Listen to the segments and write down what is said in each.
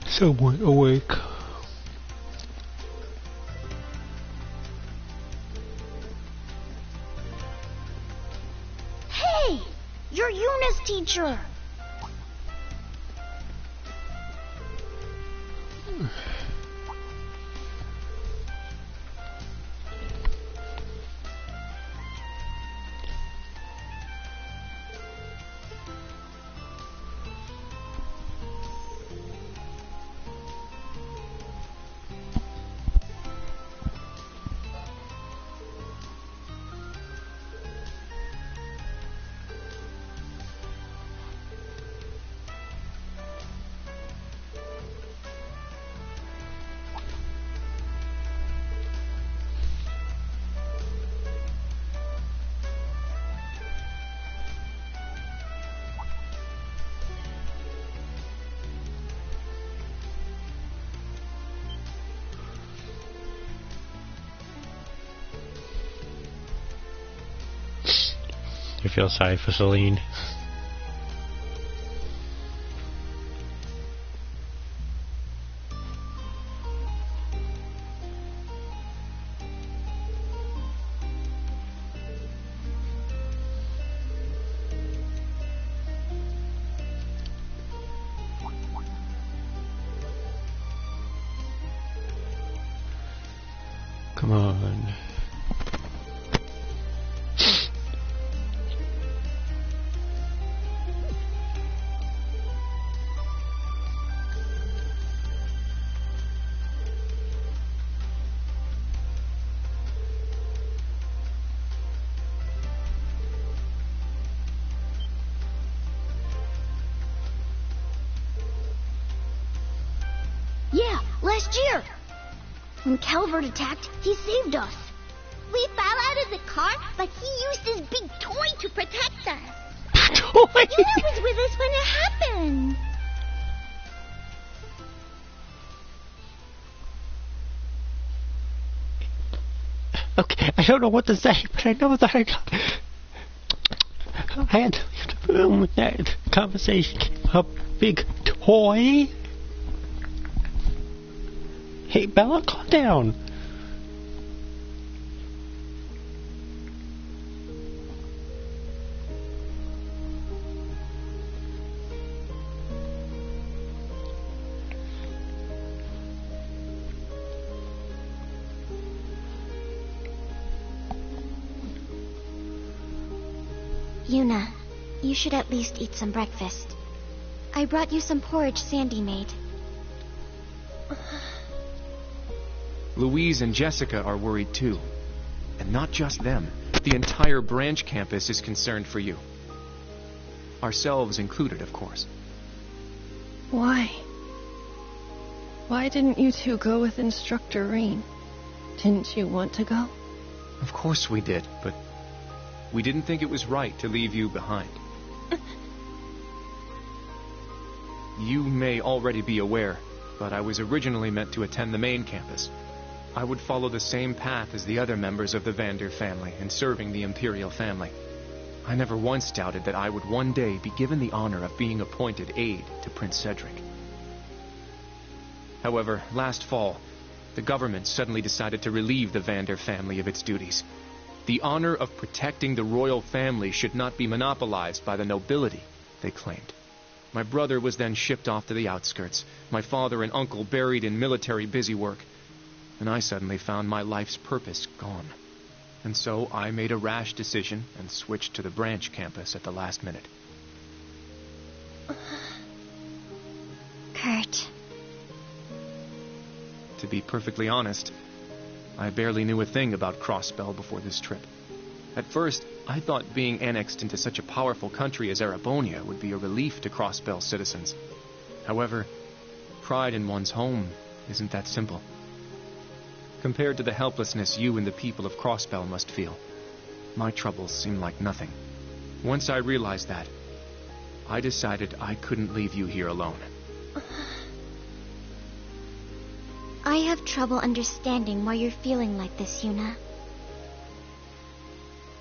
Someone awake. Hey! You're Yuna's teacher! I feel sorry for Celine. Come on. Yeah, last year. When Calvert attacked, he saved us. We fell out of the car, but he used his big toy to protect us. Toy? Yuna was with us when it happened. Okay, I don't know what to say, but I know that I had to film that conversation. A big toy? Hey, Bella, calm down. Yuna, you should at least eat some breakfast. I brought you some porridge Sandy made. Louise and Jessica are worried too. And not just them. The entire branch campus is concerned for you. Ourselves included, of course. Why? Why didn't you two go with Instructor Rain? Didn't you want to go? Of course we did, but we didn't think it was right to leave you behind. You may already be aware, but I was originally meant to attend the main campus. I would follow the same path as the other members of the Vander family in serving the Imperial family. I never once doubted that I would one day be given the honor of being appointed aide to Prince Cedric. However, last fall, the government suddenly decided to relieve the Vander family of its duties. The honor of protecting the royal family should not be monopolized by the nobility, they claimed. My brother was then shipped off to the outskirts, my father and uncle buried in military busy work, and I suddenly found my life's purpose gone. And so I made a rash decision and switched to the branch campus at the last minute. Kurt. To be perfectly honest, I barely knew a thing about Crossbell before this trip. At first, I thought being annexed into such a powerful country as Erebonia would be a relief to Crossbell citizens. However, pride in one's home isn't that simple. Compared to the helplessness you and the people of Crossbell must feel, my troubles seem like nothing. Once I realized that, I decided I couldn't leave you here alone. I have trouble understanding why you're feeling like this, Yuna.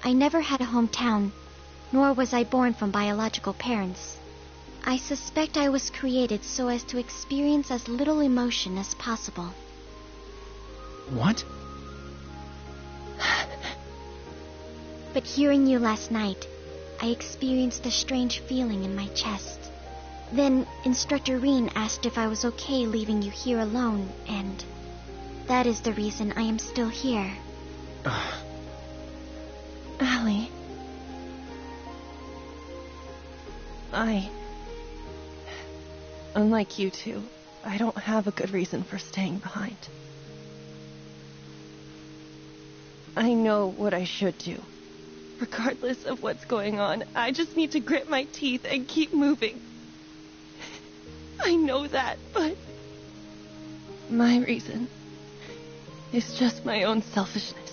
I never had a hometown, nor was I born from biological parents. I suspect I was created so as to experience as little emotion as possible. What? But hearing you last night, I experienced a strange feeling in my chest. Then Instructor Reen asked if I was okay leaving you here alone, and that is the reason I am still here. Allie. Unlike you two, I don't have a good reason for staying behind. I know what I should do. Regardless of what's going on, I just need to grit my teeth and keep moving. I know that, but my reason is just my own selfishness.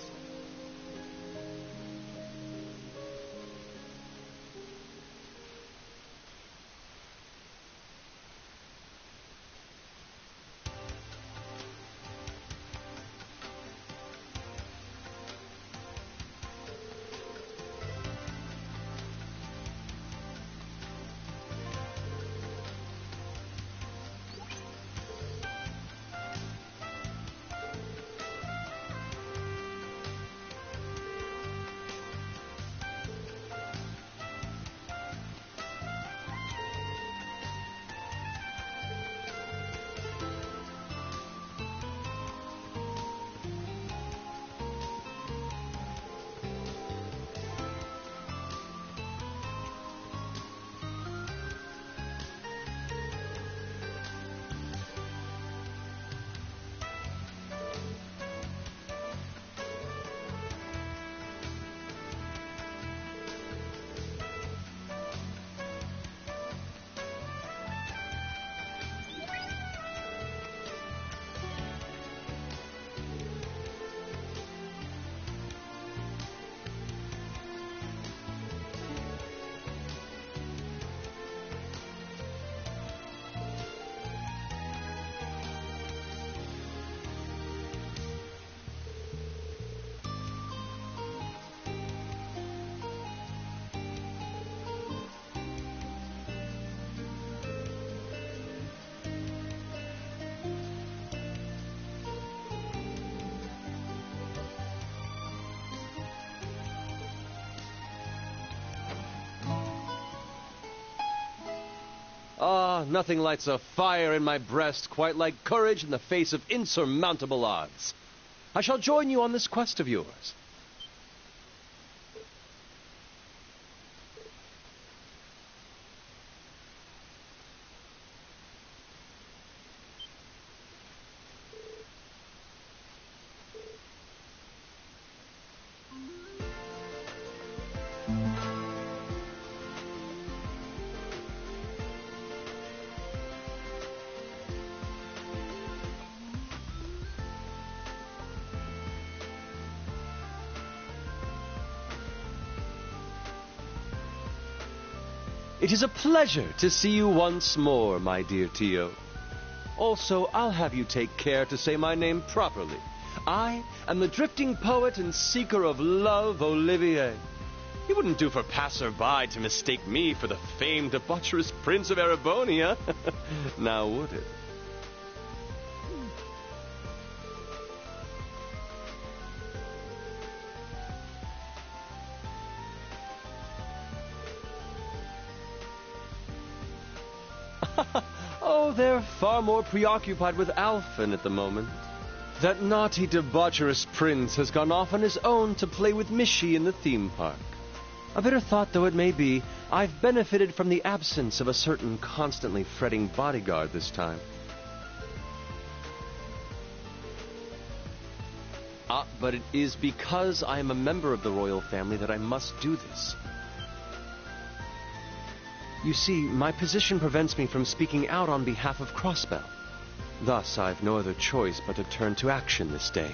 Ah, nothing lights a fire in my breast quite like courage in the face of insurmountable odds. I shall join you on this quest of yours. It is a pleasure to see you once more, my dear Tio. Also, I'll have you take care to say my name properly. I am the drifting poet and seeker of love, Olivier. It wouldn't do for passer-by to mistake me for the famed debaucherous Prince of Erebonia. Now would it? Oh, they're far more preoccupied with Alphen at the moment. That naughty, debaucherous prince has gone off on his own to play with Mishi in the theme park. A bitter thought though it may be, I've benefited from the absence of a certain constantly fretting bodyguard this time. But it is because I am a member of the royal family that I must do this. You see, my position prevents me from speaking out on behalf of Crossbell. Thus, I've no other choice but to turn to action this day.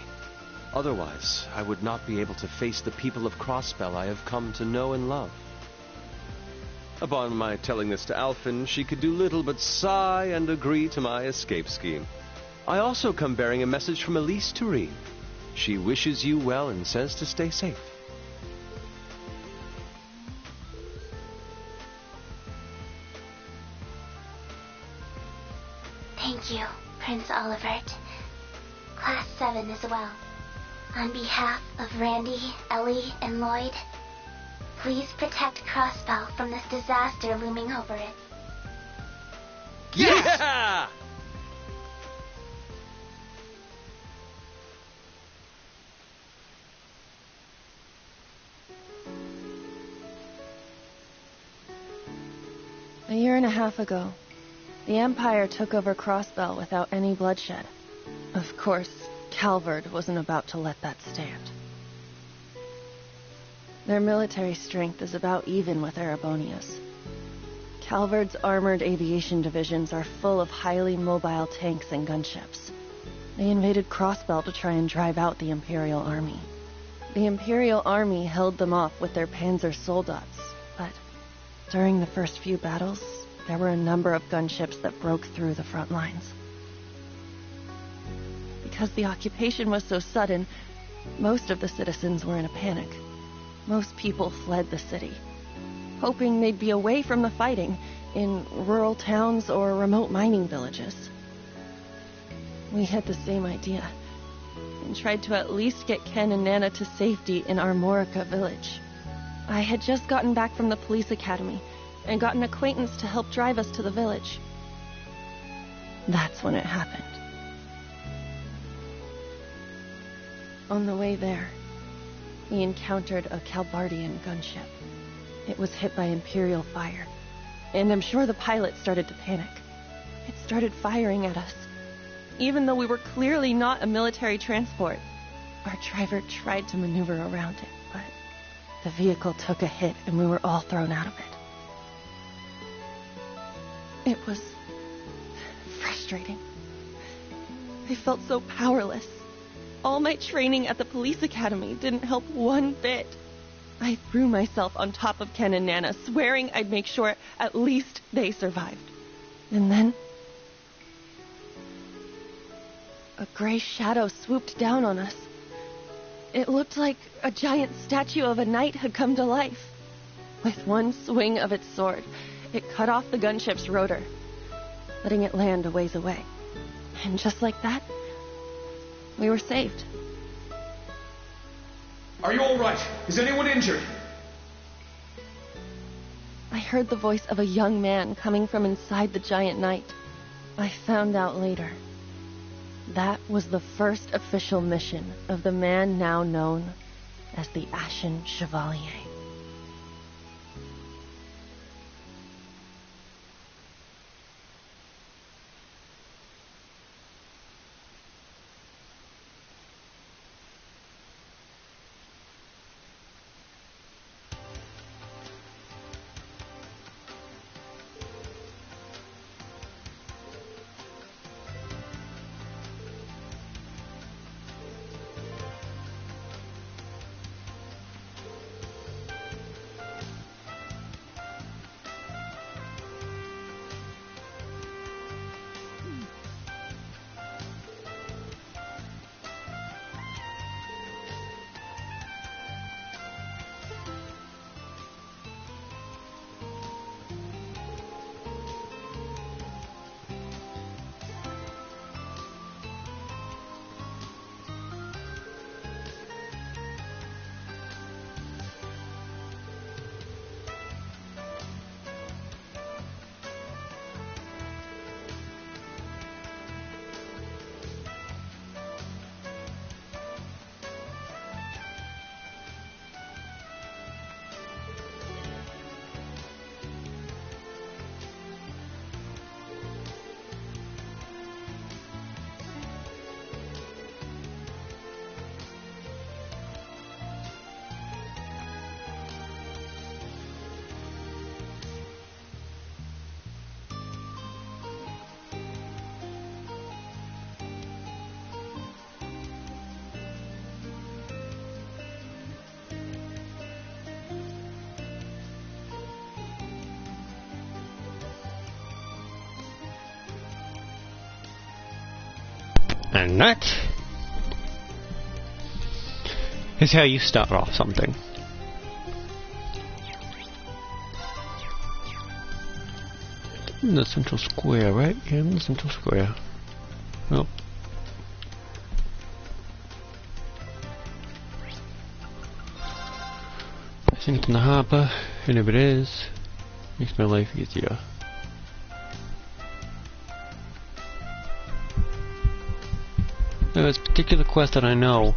Otherwise, I would not be able to face the people of Crossbell I have come to know and love. Upon my telling this to Alphen, she could do little but sigh and agree to my escape scheme. I also come bearing a message from Elise to Reen. She wishes you well and says to stay safe. Olivert. Class 7 as well. On behalf of Randy, Ellie, and Lloyd, please protect Crossbell from this disaster looming over it. Yes! Yeah! A year and a half ago, the Empire took over Crossbell without any bloodshed. Of course, Calvard wasn't about to let that stand. Their military strength is about even with Erebonia's. Calvard's armored aviation divisions are full of highly mobile tanks and gunships. They invaded Crossbell to try and drive out the Imperial Army. The Imperial Army held them off with their Panzer Soldats, but during the first few battles, there were a number of gunships that broke through the front lines. Because the occupation was so sudden, most of the citizens were in a panic. Most people fled the city, hoping they'd be away from the fighting in rural towns or remote mining villages. We had the same idea, and tried to at least get Ken and Nana to safety in Armorica village. I had just gotten back from the police academy, and got an acquaintance to help drive us to the village. That's when it happened. On the way there, we encountered a Calbardian gunship. It was hit by Imperial fire, and I'm sure the pilot started to panic. It started firing at us. Even though we were clearly not a military transport, our driver tried to maneuver around it, but the vehicle took a hit and we were all thrown out of it. It was frustrating. I felt so powerless. All my training at the police academy didn't help one bit. I threw myself on top of Ken and Nana, swearing I'd make sure at least they survived. And then a gray shadow swooped down on us. It looked like a giant statue of a knight had come to life. With one swing of its sword, it cut off the gunship's rotor, letting it land a ways away. And just like that, we were saved. Are you all right? Is anyone injured? I heard the voice of a young man coming from inside the giant knight. I found out later. That was the first official mission of the man now known as the Ashen Chevalier. And that is how you start off something. In the central square, right? Yeah, in the central square. Oh. I think it's in the harbor, and if it is, makes my life easier. There's a particular quest that I know.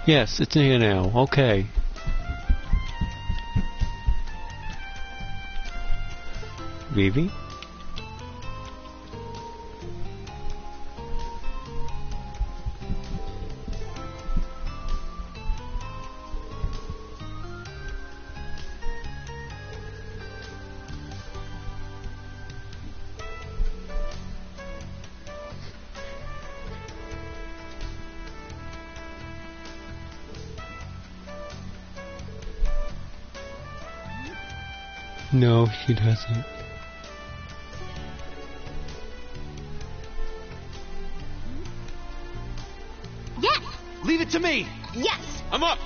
Yes, it's in here now. Okay. Vivi? No, she doesn't. Yes! Leave it to me! Yes! I'm up!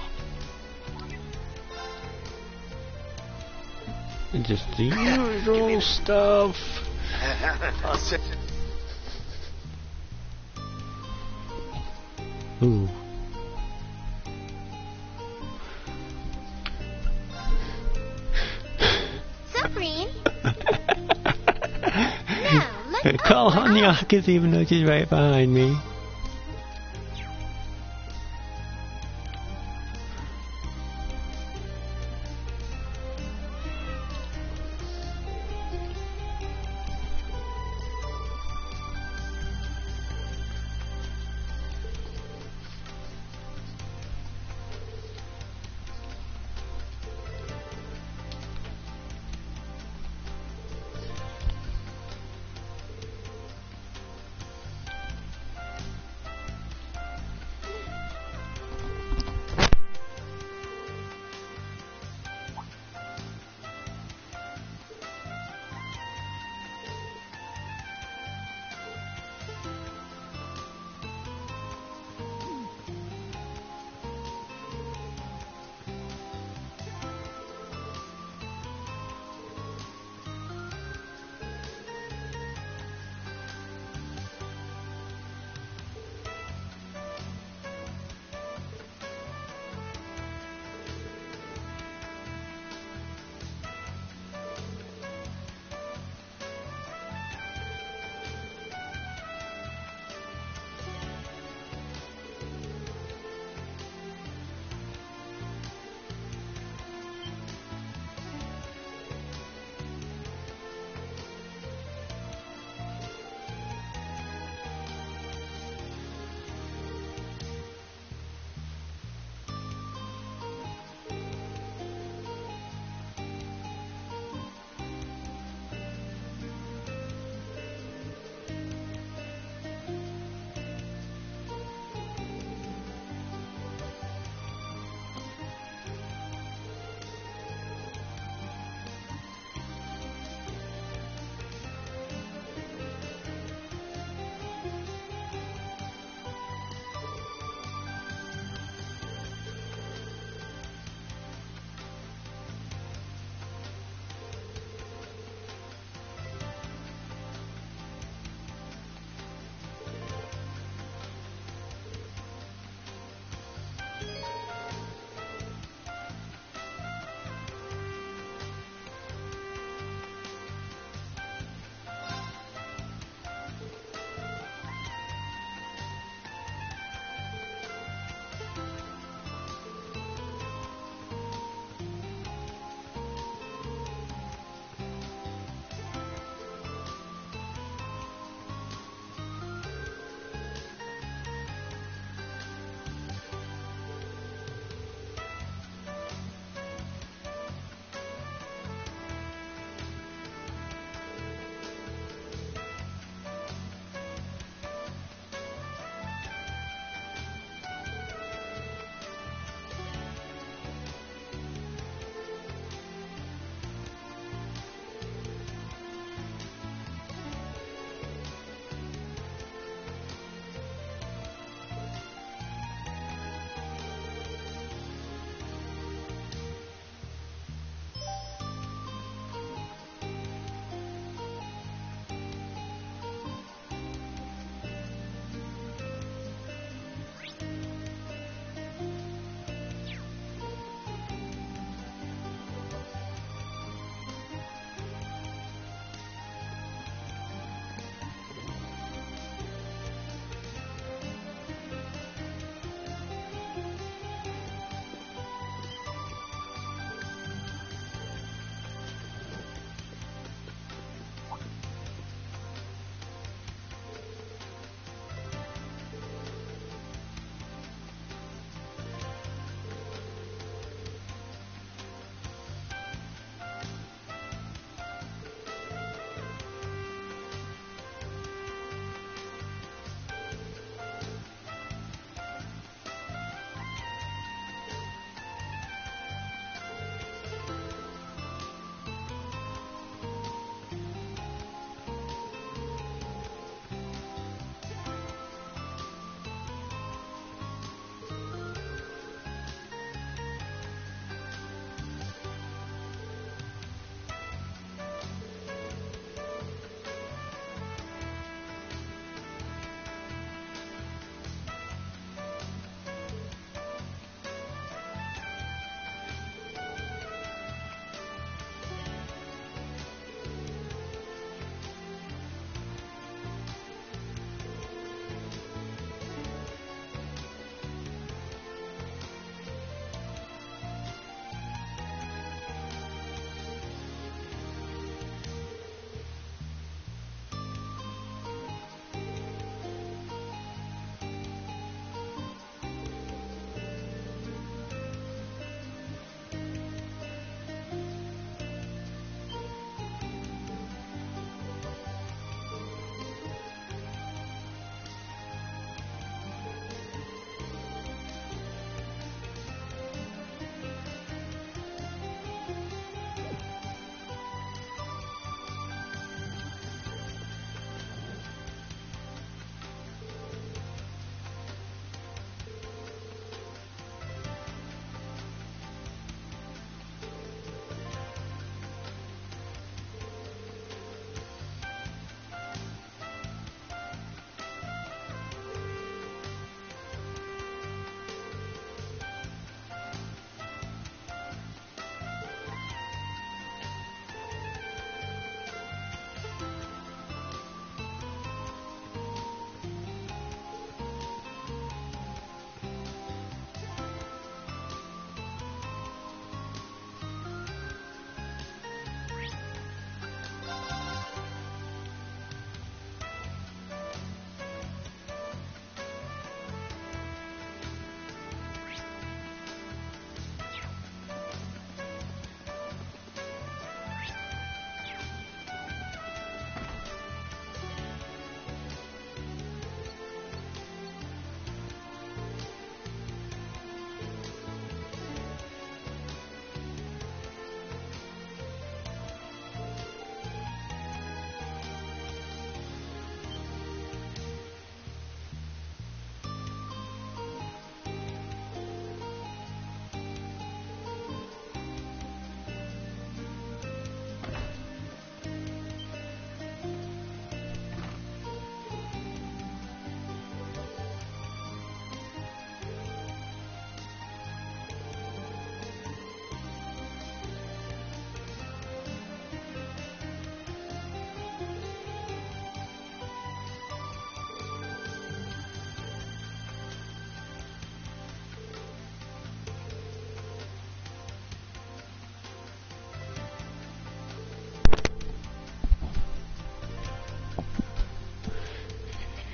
Just the usual stuff. Ooh. So green. Now, let's Call open on the up. Arcus even though she's right behind me.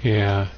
Yeah.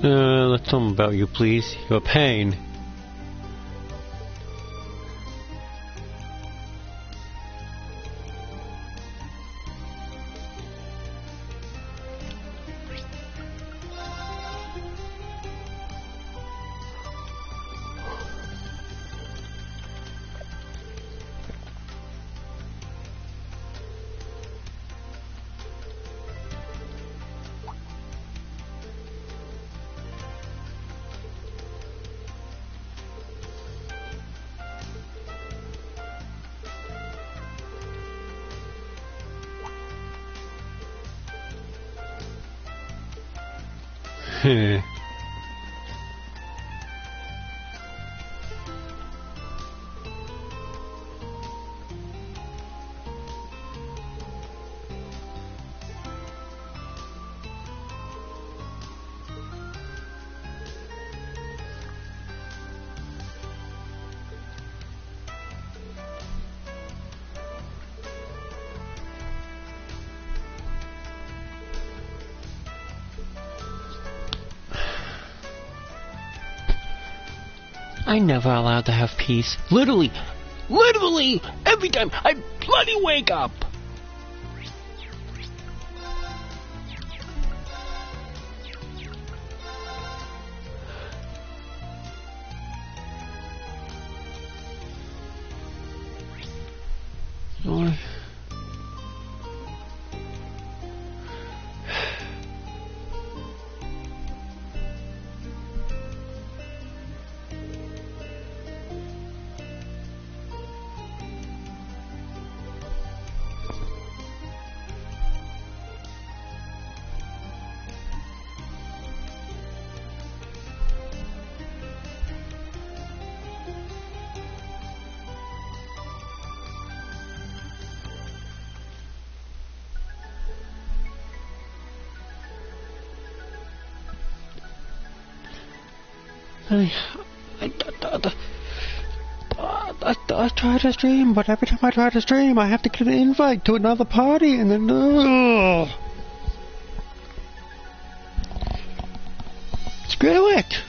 Let's tell me about you, please. You're a pain. Heh. I'm never allowed to have peace. Literally, every time I bloody wake up. Oh. I try to stream, but every time I try to stream, I have to get an invite to another party, and then screw it.